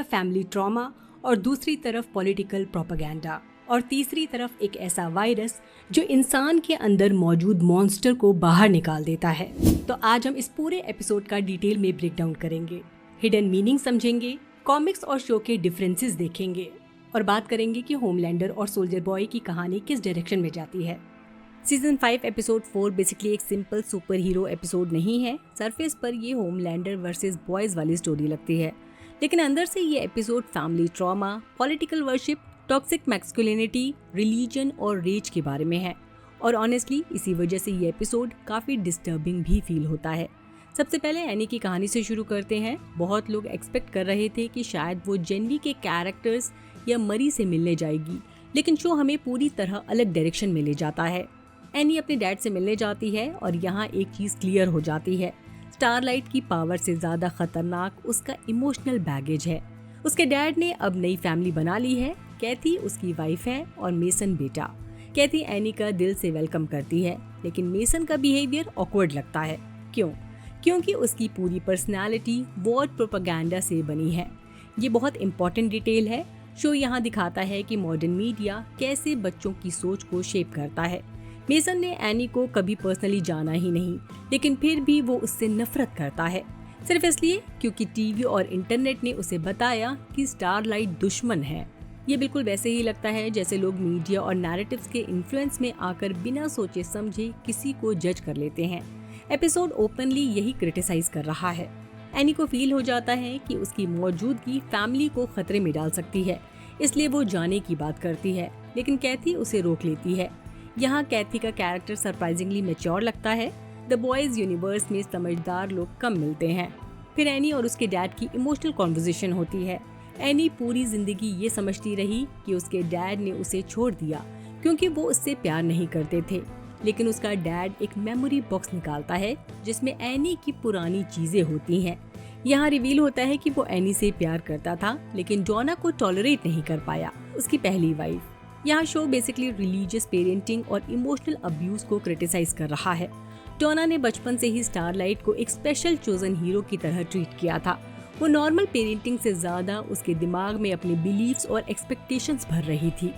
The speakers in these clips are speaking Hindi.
तरफ फैमिली ट्रॉमा और दूसरी तरफ पॉलिटिकल प्रोपेगेंडा और तीसरी तरफ एक ऐसा वायरस जो इंसान के अंदर मौजूद मॉन्स्टर को बाहर निकाल देता है। तो आज हम इस पूरे एपिसोड का डिटेल में ब्रेक डाउन करेंगे, हिडन मीनिंग समझेंगे, कॉमिक्स और शो के डिफरेंसेस देखेंगे और बात करेंगे कि होमलैंडर और सोल्जर बॉय की कहानी किस डायरेक्शन में जाती है। सीजन 5 एपिसोड 4 बेसिकली एक सिंपल सुपर हीरो एपिसोड नहीं है। सरफेस पर ये होमलैंडर वर्सेस बॉयज वाली स्टोरी लगती है, लेकिन अंदर से ये episode family trauma, political worship, toxic masculinity, religion और रेज के बारे में है। और ऑनेस्टली इसी वजह से ये एपिसोड काफी डिस्टर्बिंग भी फील होता है। सबसे पहले एनी की कहानी से शुरू करते हैं। बहुत लोग एक्सपेक्ट कर रहे थे कि शायद वो जेनवी के कैरेक्टर्स या मरी से मिलने जाएगी, लेकिन शो हमें पूरी तरह अलग डायरेक्शन में ले जाता है। एनी अपने डैड से मिलने जाती है और यहाँ एक चीज क्लियर हो जाती है, स्टारलाइट की पावर से ज्यादा खतरनाक उसका इमोशनल बैगेज है। उसके डैड ने अब नई फैमिली बना ली है। कैथी उसकी वाइफ है और मेसन बेटा। कैथी एनी का दिल से वेलकम करती है, लेकिन मेसन का बिहेवियर ऑकवर्ड लगता है। क्योंकि उसकी पूरी पर्सनालिटी वॉर प्रोपेगेंडा से बनी है। ये बहुत इंपॉर्टेंट डिटेल है। शो यहाँ दिखाता है कि मॉडर्न मीडिया कैसे बच्चों की सोच को शेप करता है। मेसन ने एनी को कभी पर्सनली जाना ही नहीं, लेकिन फिर भी वो उससे नफरत करता है, सिर्फ इसलिए क्योंकि टीवी और इंटरनेट ने उसे बताया कि स्टारलाइट दुश्मन है। ये बिल्कुल वैसे ही लगता है जैसे लोग मीडिया और नैरेटिव्स के इन्फ्लुएंस में आकर बिना सोचे समझे किसी को जज कर लेते हैं। एपिसोड ओपनली यही क्रिटिसाइज कर रहा है। एनी को फील हो जाता है कि उसकी मौजूदगी फैमिली को खतरे में डाल सकती है, इसलिए वो जाने की बात करती है, लेकिन कैथी उसे रोक लेती है। यहाँ कैथी का कैरेक्टर सरप्राइजिंगली मैच्योर लगता है। द बॉयज यूनिवर्स में समझदार लोग कम मिलते हैं। फिर एनी और उसके डैड की इमोशनल कॉन्वर्सेशन होती है। एनी पूरी जिंदगी ये समझती रही कि उसके डैड ने उसे छोड़ दिया क्योंकि वो उससे प्यार नहीं करते थे, लेकिन उसका डैड एक मेमोरी बॉक्स निकालता है जिसमें एनी की पुरानी चीजें होती हैं। यहाँ रिवील होता है कि वो एनी से प्यार करता था, लेकिन डोना को टॉलरेट नहीं कर पाया, उसकी पहली वाइफ। यहाँ शो बेसिकली रिलीजियस पेरेंटिंग और इमोशनल अब्यूज को क्रिटिसाइज कर रहा है। डोना ने बचपन से ही स्टारलाइट को एक स्पेशल चोजन हीरो की तरह ट्रीट किया था। वो नॉर्मल पेरेंटिंग से ज्यादा उसके दिमाग में अपने बिलीव्स और एक्सपेक्टेशंस भर रही थी।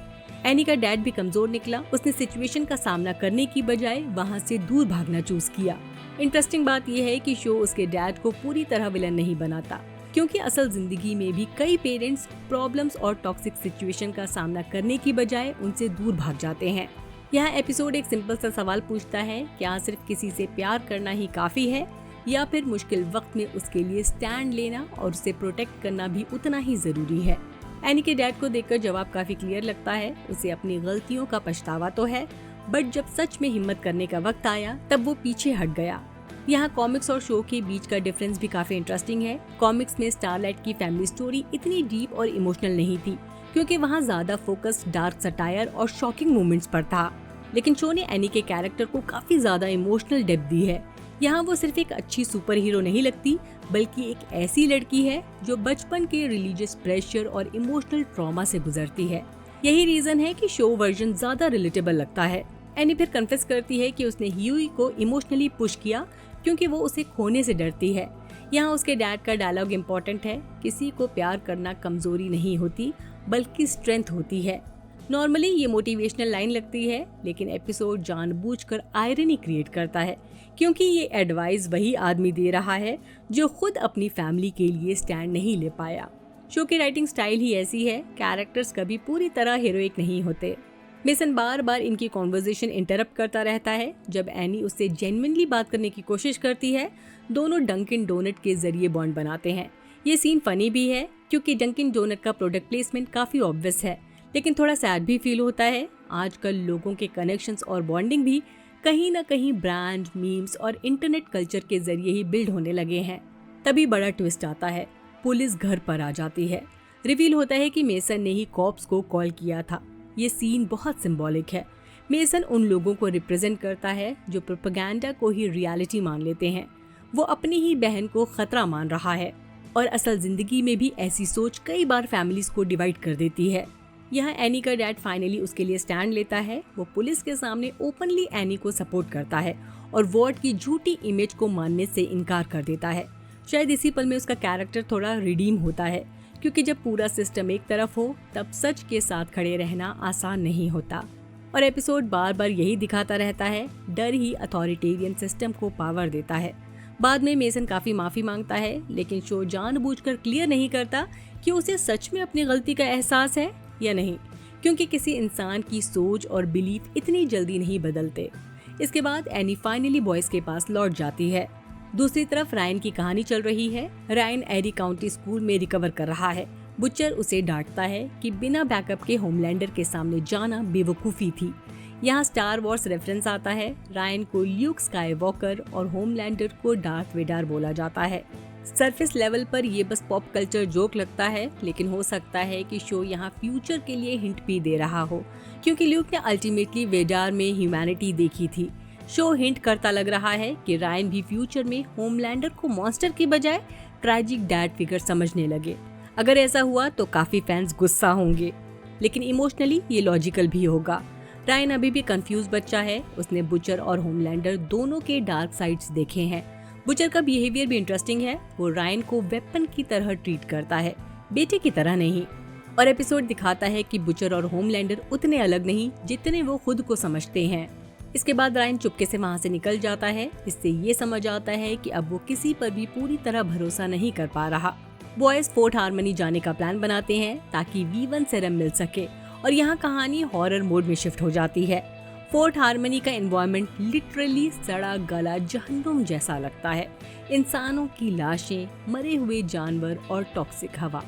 एनी का डैड भी कमजोर निकला। उसने सिचुएशन का सामना करने की बजाय वहाँ से दूर भागना चूज किया। इंटरेस्टिंग बात यह है कि शो उसके डैड को पूरी तरह विलन नहीं बनाता, क्योंकि असल जिंदगी में भी कई पेरेंट्स प्रॉब्लम्स और टॉक्सिक सिचुएशन का सामना करने की बजाय उनसे दूर भाग जाते हैं। यह एपिसोड एक सिंपल सा सवाल पूछता है, क्या सिर्फ किसी से प्यार करना ही काफी है, या फिर मुश्किल वक्त में उसके लिए स्टैंड लेना और उसे प्रोटेक्ट करना भी उतना ही जरूरी है। एनी के डैड को देखकर जवाब काफी क्लियर लगता है। उसे अपनी गलतियों का पछतावा तो है, बट जब सच में हिम्मत करने का वक्त आया तब वो पीछे हट गया। यहाँ कॉमिक्स और शो के बीच का डिफरेंस भी काफी इंटरेस्टिंग है। कॉमिक्स में स्टारलाइट की फैमिली स्टोरी इतनी डीप और इमोशनल नहीं थी, क्योंकि वहाँ ज्यादा फोकस डार्क सटायर और शॉकिंग मोमेंट्स पर था, लेकिन शो ने एनी के कैरेक्टर को काफी ज्यादा इमोशनल डेप्थ दी है। यहाँ वो सिर्फ एक अच्छी सुपर हीरो नहीं लगती, बल्कि एक ऐसी लड़की है जो बचपन के रिलीजियस प्रेशर और इमोशनल ट्रॉमा से गुजरती है। यही रीजन है कि शो वर्जन ज्यादा रिलेटेबल लगता है। एनी फिर कन्फेस करती है कि उसने ह्यूई को इमोशनली पुश किया क्योंकि वो उसे खोने से डरती है। यहाँ उसके डैड का डायलॉग इम्पोर्टेंट है, किसी को प्यार करना कमजोरी नहीं होती बल्कि स्ट्रेंथ होती है। नॉर्मली ये मोटिवेशनल लाइन लगती है, लेकिन एपिसोड जानबूझकर आयरनी क्रिएट करता है, क्योंकि ये एडवाइस वही आदमी दे रहा है जो खुद अपनी फैमिली के लिए स्टैंड नहीं ले पाया। शो की राइटिंग स्टाइल ही ऐसी है, कैरेक्टर्स कभी पूरी तरह हीरोइक नहीं होते। मेसन बार बार इनकी कॉन्वर्सेशन इंटरप्ट करता रहता है। जब एनी उससे जेन्युइनली बात करने की कोशिश करती है, दोनों डंकिन डोनट के जरिए बॉन्ड बनाते हैं। ये सीन फनी भी है क्योंकि डंकिन डोनट का प्रोडक्ट प्लेसमेंट काफी ऑब्वियस है, लेकिन थोड़ा सैड भी फील होता है। आजकल लोगों के कनेक्शंस और बॉन्डिंग भी कहीं ना कहीं ब्रांड, मीम्स और इंटरनेट कल्चर के जरिए ही बिल्ड होने लगे हैं। तभी बड़ा ट्विस्ट आता है, पुलिस घर पर आ जाती है। रिवील होता है कि मेसन ने ही कॉप्स को कॉल किया था। ये सीन बहुत सिंबॉलिक है। मेसन उन लोगों को रिप्रेजेंट करता है जो प्रोपेगेंडा को ही रियलिटी मान लेते हैं। वो अपनी ही बहन को खतरा मान रहा है, और असल जिंदगी में भी ऐसी सोच कई बार फैमिलीज को डिवाइड कर देती है। यहाँ एनी का डैड फाइनली उसके लिए स्टैंड लेता है। वो पुलिस के सामने ओपनली एनी को सपोर्ट करता है और वॉर्ड की झूठी इमेज को मानने से इनकार कर देता है। शायद इसी पल में उसका कैरेक्टर थोड़ा रिडीम होता है, क्योंकि जब पूरा सिस्टम एक तरफ हो तब सच के साथ खड़े रहना आसान नहीं होता। और एपिसोड बार बार यही दिखाता रहता है, डर ही अथॉरिटेरियन सिस्टम को पावर देता है। बाद में मेसन काफी माफी मांगता है, लेकिन शो जानबूझकर क्लियर नहीं करता कि उसे सच में अपनी गलती का एहसास है या नहीं, क्योंकि किसी इंसान की सोच और बिलीफ इतनी जल्दी नहीं बदलते। इसके बाद एनी फाइनली बॉयज के पास लौट जाती है। दूसरी तरफ रायन की कहानी चल रही है। रायन एरी काउंटी स्कूल में रिकवर कर रहा है। बुचर उसे डांटता है कि बिना बैकअप के होमलैंडर के सामने जाना बेवकूफ़ी थी। यहाँ स्टार वॉर्स रेफरेंस आता है। रायन को ल्यूक स्काईवॉकर और होमलैंडर को डार्थ वेडर बोला जाता है। सरफेस लेवल पर ये बस पॉप कल्चर जोक लगता है, लेकिन हो सकता है कि शो यहाँ फ्यूचर के लिए हिंट भी दे रहा हो, क्योंकि ल्यूक ने अल्टीमेटली वेडार में ह्यूमैनिटी देखी थी। शो हिंट करता लग रहा है कि रायन भी फ्यूचर में होमलैंडर को मॉन्स्टर की बजाय ट्रैजिक डैड फिगर समझने लगे। अगर ऐसा हुआ तो काफी फैंस गुस्सा होंगे, लेकिन इमोशनली ये लॉजिकल भी होगा। रायन अभी भी कंफ्यूज बच्चा है। उसने बुचर और होमलैंडर दोनों के डार्क साइड्स देखे हैं। बुचर का बिहेवियर भी इंटरेस्टिंग है। वो रायन को वेपन की तरह ट्रीट करता है, बेटे की तरह नहीं। और एपिसोड दिखाता है कि बुचर और होमलैंडर उतने अलग नहीं जितने वो खुद को समझते हैं। इसके बाद रायन चुपके से वहाँ से निकल जाता है। इससे ये समझ आता है कि अब वो किसी पर भी पूरी तरह भरोसा नहीं कर पा रहा। बॉयज फोर्ट हार्मनी जाने का प्लान बनाते हैं ताकि वी1 सेरम मिल सके, और यहाँ कहानी हॉरर मोड में शिफ्ट हो जाती है। फोर्ट हार्मनी का एनवायरनमेंट लिटरली सड़ा गला जहन्नुम जैसा लगता है। इंसानों की लाशें, मरे हुए जानवर और टॉक्सिक हवा।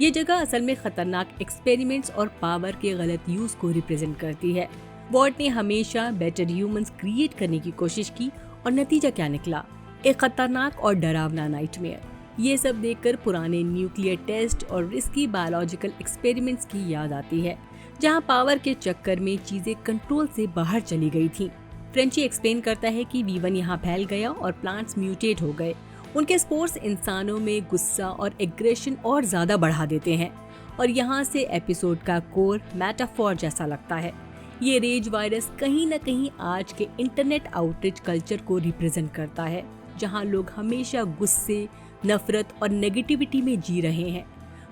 ये जगह असल में खतरनाक एक्सपेरिमेंट्स और पावर के गलत यूज को रिप्रेजेंट करती है। वॉर्ड ने हमेशा बेटर ह्यूमंस क्रिएट करने की कोशिश की, और नतीजा क्या निकला? एक खतरनाक और डरावना नाइटमेयर। ये सब देखकर पुराने न्यूक्लियर टेस्ट और रिस्की बायोलॉजिकल एक्सपेरिमेंट्स की याद आती है, जहां पावर के चक्कर में चीजें कंट्रोल से बाहर चली गई थी। फ्रेंची एक्सप्लेन करता है कि वी1 यहाँ फैल गया और प्लांट्स म्यूटेट हो गए। उनके स्पोर्स इंसानों में गुस्सा और एग्रेशन और ज्यादा बढ़ा देते हैं, और यहाँ से एपिसोड का कोर मेटाफोर जैसा लगता है। ये रेज वायरस कहीं न कहीं आज के इंटरनेट आउटरीच कल्चर को रिप्रेजेंट करता है, जहाँ लोग हमेशा गुस्से, नफरत और नेगेटिविटी में जी रहे हैं।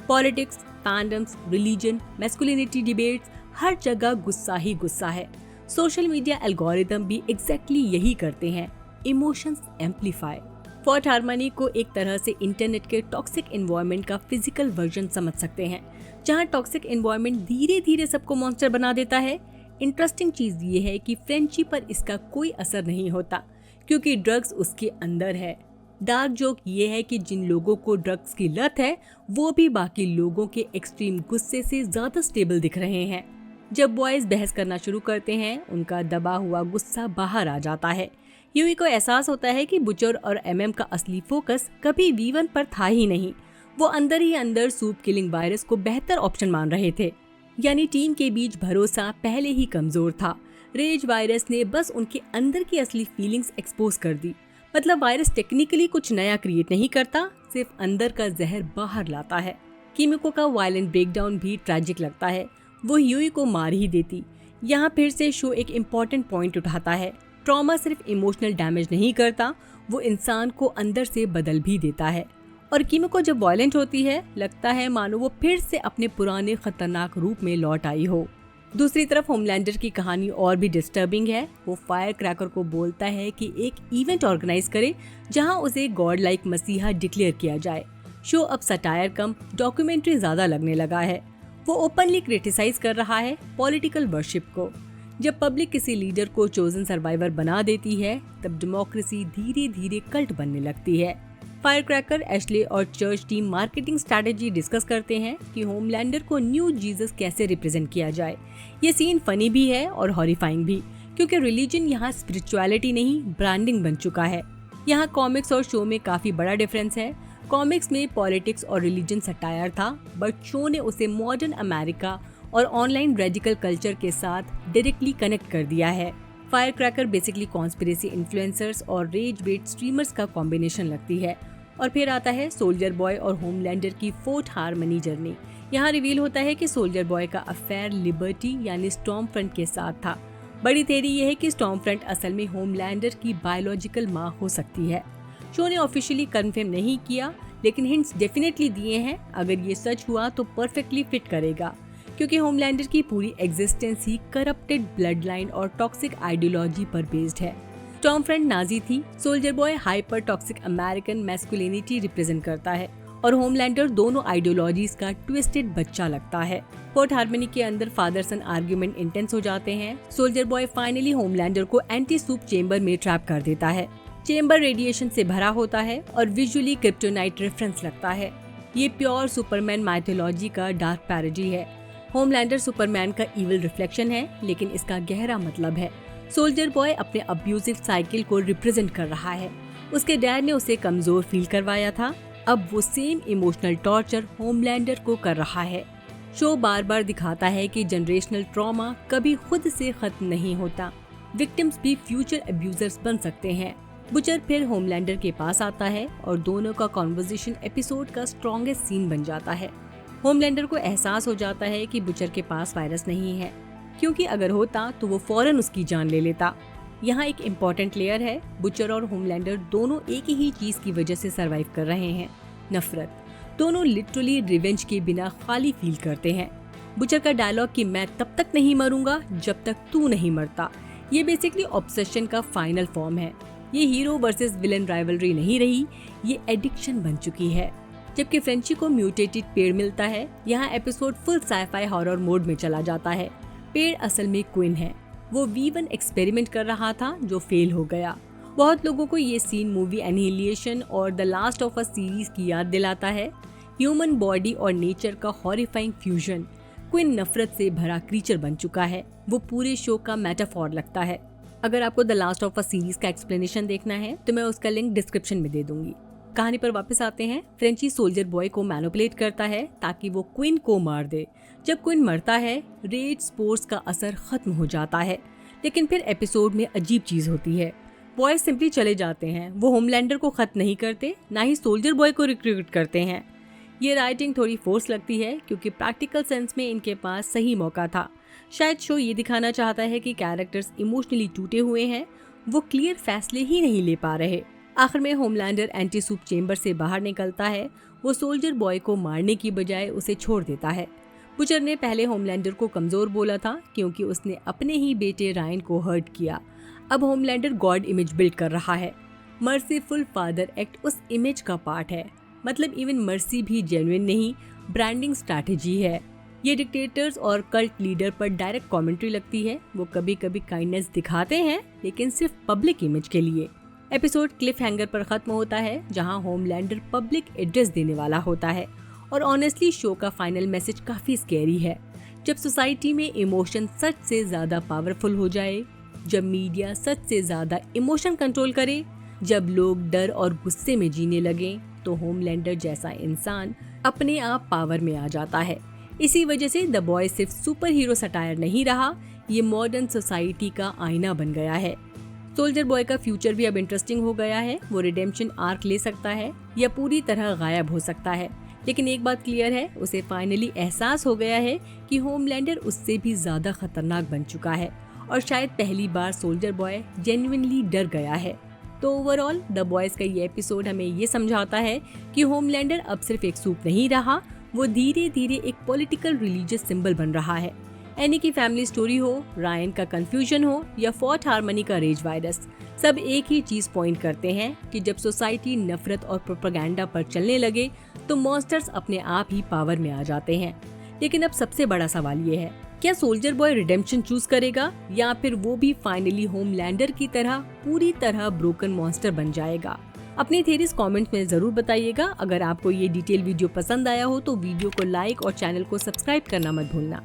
Politics, fandoms, religion, masculinity debates, हर जगह गुस्सा ही गुस्सा है। सोशल मीडिया एल्गोरिदम भी एग्जैक्टली यही करते हैं, इमोशंस एम्पलीफाई। फोर्ट हार्मनी को एक तरह से इंटरनेट के टॉक्सिक एनवायरनमेंट का फिजिकल वर्जन समझ सकते हैं, जहां टॉक्सिक एनवायरनमेंट धीरे धीरे सबको मॉन्स्टर बना देता है। इंटरेस्टिंग चीज ये है कि फ्रेंची पर इसका कोई असर नहीं होता, क्योंकि ड्रग्स उसके अंदर है। डार्क जोक ये है कि जिन लोगों को ड्रग्स की लत है, वो भी बाकी लोगों के एक्सट्रीम गुस्से से ज्यादा स्टेबल दिख रहे हैं। जब बॉयज बहस करना शुरू करते हैं, उनका दबा हुआ गुस्सा बाहर आ जाता है। यूई को एहसास होता है कि बुचर और एमएम का असली फोकस कभी वी1 पर था ही नहीं। वो अंदर ही अंदर सूप किलिंग वायरस को बेहतर ऑप्शन मान रहे थे। यानी टीम के बीच भरोसा पहले ही कमजोर था। रेज वायरस ने बस उनके अंदर की असली फीलिंग्स एक्सपोज कर दी। मतलब वायरस टेक्निकली कुछ नया क्रिएट नहीं करता, सिर्फ अंदर का जहर बाहर लाता है। कीमिको का वायलेंट ब्रेकडाउन भी ट्रैजिक लगता है। वो ह्यूई को मार ही देती। यहाँ फिर से शो एक इम्पॉर्टेंट पॉइंट उठाता है। ट्रॉमा सिर्फ इमोशनल डैमेज नहीं करता, वो इंसान को अंदर से बदल भी देता है। और कीमिको जब वायलेंट होती है, लगता है मानो वो फिर से अपने पुराने खतरनाक रूप में लौट आई हो। दूसरी तरफ होमलैंडर की कहानी और भी डिस्टर्बिंग है। वो फायर क्रैकर को बोलता है कि एक इवेंट ऑर्गेनाइज करे जहां उसे गॉड लाइक मसीहा डिक्लेयर किया जाए। शो अब सटायर कम डॉक्यूमेंट्री ज्यादा लगने लगा है। वो ओपनली क्रिटिसाइज कर रहा है पॉलिटिकल वर्शिप को। जब पब्लिक किसी लीडर को चोजन सर्वाइवर बना देती है, तब डेमोक्रेसी धीरे धीरे कल्ट बनने लगती है। फायरक्रैकर, एशले और church team marketing strategy discuss करते हैं कि होमलैंडर को न्यू जीसस कैसे रिप्रेजेंट किया जाए। ये सीन फनी भी है और हॉरिफाइंग भी, क्योंकि रिलीजन यहाँ स्पिरिचुअलिटी नहीं, ब्रांडिंग बन चुका है। यहाँ कॉमिक्स और शो में काफी बड़ा डिफरेंस है। कॉमिक्स में पॉलिटिक्स और रिलीजन सटायर था, बट शो ने उसे मॉडर्न अमेरिका और ऑनलाइन रेडिकल कल्चर के साथ डायरेक्टली कनेक्ट कर दिया है। फायरक्रैकर बेसिकली कॉन्स्पिरेसी इन्फ्लुएंसर्स और रेज बेट स्ट्रीमर्स का कॉम्बिनेशन लगती है। और फिर आता है सोल्जर बॉय और होमलैंडर की फोर्ट हार्मनी जर्नी। यहाँ रिवील होता है कि सोल्जर बॉय का अफेयर लिबर्टी यानी स्टॉर्म फ्रंट के साथ था। बड़ी थ्योरी ये है कि स्टॉर्म फ्रंट असल में होमलैंडर की बायोलॉजिकल माँ हो सकती है। शो ने ऑफिशियली कंफर्म नहीं किया, लेकिन हिंट्स डेफिनेटली दिए हैं। अगर ये सच हुआ तो परफेक्टली फिट करेगा, क्योंकि होमलैंडर की पूरी एग्जिस्टेंस ही करप्टेड ब्लड लाइन और टॉक्सिक आइडियोलॉजी पर बेस्ड है। स्टॉर्मफ्रंट नाजी थी, soldier boy hyper toxic American masculinity represent करता है और होमलैंडर दोनों आइडियोलॉजीज का ट्विस्टेड बच्चा लगता है। फोर्ट हार्मनी के अंदर फादर सन आर्ग्यूमेंट इंटेंस हो जाते हैं। सोल्जर बॉय फाइनली होमलैंडर को एंटी सूप चेंबर में ट्रैप कर देता है। चेंबर रेडिएशन से भरा होता है और विजुअली क्रिप्टोनाइट रेफरेंस लगता है। ये प्योर सुपरमैन माइथोलॉजी का डार्क पैरोडी है। होमलैंडर सुपरमैन का इविल रिफ्लेक्शन है, लेकिन इसका गहरा मतलब है सोल्जर बॉय अपने अब्यूजिव साइकिल को रिप्रेजेंट कर रहा है। उसके डैड ने उसे कमजोर फील करवाया था, अब वो सेम इमोशनल टॉर्चर होमलैंडर को कर रहा है। शो बार बार दिखाता है कि जनरेशनल ट्रॉमा कभी खुद से खत्म नहीं होता। विक्टिम्स भी फ्यूचर अब्यूजर्स बन सकते हैं। बुचर फिर होमलैंडर के पास आता है और दोनों का कॉन्वर्सेशन एपिसोड का स्ट्रॉन्गेस्ट सीन बन जाता है। होमलैंडर को एहसास हो जाता है कि बुचर के पास वायरस नहीं है, क्योंकि अगर होता तो वो फौरन उसकी जान ले लेता। यहाँ एक इम्पॉर्टेंट लेयर है, बुचर और होमलैंडर दोनों एक ही चीज की वजह से सरवाइव कर रहे हैं, नफरत। दोनों लिटरली रिवेंज के बिना खाली फील करते हैं। बुचर का डायलॉग कि मैं तब तक नहीं मरूंगा जब तक तू नहीं मरता, ये बेसिकली ऑब्सेशन का फाइनल फॉर्म है। ये हीरो वर्सेस विलन राइवलरी नहीं रही, ये एडिक्शन बन चुकी है। जबकि फ्रेंची को म्यूटेटेड पेड़ मिलता है, यहाँ episode full sci fi horror mode में चला जाता है। पेड़ असल में क्विन है। वो V1 एक्सपेरिमेंट कर रहा था जो फेल हो गया। बहुत लोगों को ये सीन मूवी एनिहिलेशन और the last of us series की याद दिलाता है। ह्यूमन बॉडी और नेचर का हॉरिफाइंग फ्यूजन। क्विन नफरत से भरा क्रीचर बन चुका है। वो पूरे शो का मेटाफॉर लगता है। अगर आपको the last of us series का एक्सप्लेनेशन देखना है तो मैं उसका लिंक डिस्क्रिप्शन में दे दूंगी। कहानी पर वापस आते हैं। फ्रेंची सोल्जर बॉय को मैनिपुलेट करता है ताकि वो क्वीन को मार दे। जब क्वीन मरता है, रेड स्पोर्ट्स का असर खत्म हो जाता है। लेकिन फिर एपिसोड में अजीब चीज होती है। बॉय सिंपली चले जाते हैं। वो होमलैंडर को खत्म नहीं करते, ना ही सोल्जर बॉय को रिक्रूट करते हैं। ये राइटिंग थोड़ी फोर्स लगती है, क्योंकि प्रैक्टिकल सेंस में इनके पास सही मौका था। शायद शो ये दिखाना चाहता है कि कैरेक्टर्स इमोशनली टूटे हुए हैं, वो क्लियर फैसले ही नहीं ले पा रहे। आखिर में होमलैंडर एंटी सूप चेंबर से बाहर निकलता है। वो सोल्जर बॉय को मारने की बजाय उसे छोड़ देता है। बुचर ने पहले होमलैंडर को कमजोर बोला था, क्योंकि उसने अपने ही बेटे रायन को हर्ट किया। अब होमलैंडर गॉड इमेज बिल्ड कर रहा है। मर्सीफुल फादर एक्ट उस इमेज का पार्ट है। मतलब इवन मर्सी भी जेन्युइन नहीं, ब्रांडिंग स्ट्रैटेजी है। ये डिक्टेटर्स और कल्ट लीडर पर डायरेक्ट कमेंट्री लगती है। वो कभी कभी काइंडनेस दिखाते हैं, लेकिन सिर्फ पब्लिक इमेज के लिए। एपिसोड क्लिफ हैंगर पर खत्म होता है, जहां होमलैंडर पब्लिक एड्रेस देने वाला होता है। और ऑनेस्टली शो का फाइनल मैसेज काफी स्कैरी है। जब सोसाइटी में इमोशन सच से ज्यादा पावरफुल हो जाए, जब मीडिया सच से ज्यादा इमोशन कंट्रोल करे, जब लोग डर और गुस्से में जीने लगे, तो होमलैंडर जैसा इंसान अपने आप पावर में आ जाता है। इसी वजह से द बॉय सिर्फ सुपर हीरो सटायर नहीं रहा, ये मॉडर्न सोसाइटी का आईना बन गया है। सोल्जर बॉय का फ्यूचर भी अब इंटरेस्टिंग हो गया है। वो रिडेम्पशन आर्क ले सकता है या पूरी तरह गायब हो सकता है। लेकिन एक बात क्लियर है, उसे फाइनली एहसास हो गया है कि होमलैंडर उससे भी ज्यादा खतरनाक बन चुका है और शायद पहली बार सोल्जर बॉय जेन्युइनली डर गया है। तो ओवरऑल द बॉयज का ये एपिसोड हमें ये समझाता है कि होमलैंडर अब सिर्फ एक सूप नहीं रहा, वो धीरे धीरे एक पॉलिटिकल रिलीजियस सिंबल बन रहा है। एनी की फैमिली स्टोरी हो, रायन का कंफ्यूजन हो या फोर्ट हार्मनी का रेज वायरस, सब एक ही चीज पॉइंट करते हैं कि जब सोसाइटी नफरत और प्रोपेगेंडा पर चलने लगे तो मॉन्स्टर्स अपने आप ही पावर में आ जाते हैं। लेकिन अब सबसे बड़ा सवाल ये है, क्या सोल्जर बॉय रिडेम्पशन चूज करेगा या फिर वो भी फाइनली होमलैंडर की तरह पूरी तरह ब्रोकन मॉन्स्टर बन जाएगा? अपनी थेरीज कमेंट में जरूर बताइएगा। अगर आपको ये डिटेल वीडियो पसंद आया हो तो वीडियो को लाइक और चैनल को सब्सक्राइब करना मत भूलना।